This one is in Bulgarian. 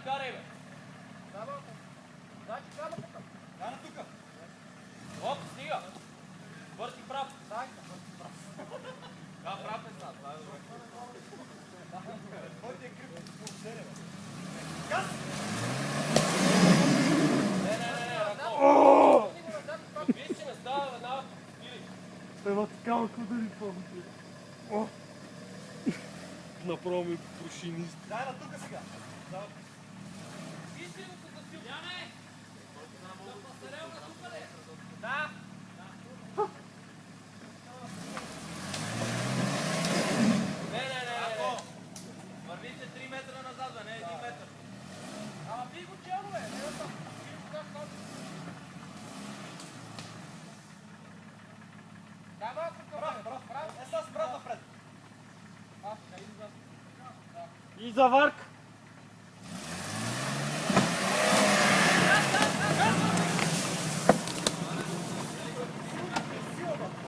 карай, бе. Значи кама тук. Кана тук. Оп, стига. Върти прав. Да, прав е сега. Това е добре. Който е крив, по-сере, бе. Газ! Не, ръко. Виж, че не става веднага. Или. Ева такава кудари помните. Направо ми прошини. Дай на тука сега. Виж ли го се засил? Яне! Да пасарел на тука ли? Да. Не. Вървите 3 метра назад, бе, не 1 метър. Ама би го чело, бе. Не да там. Прав. Е, сега спрат напред. И заварка.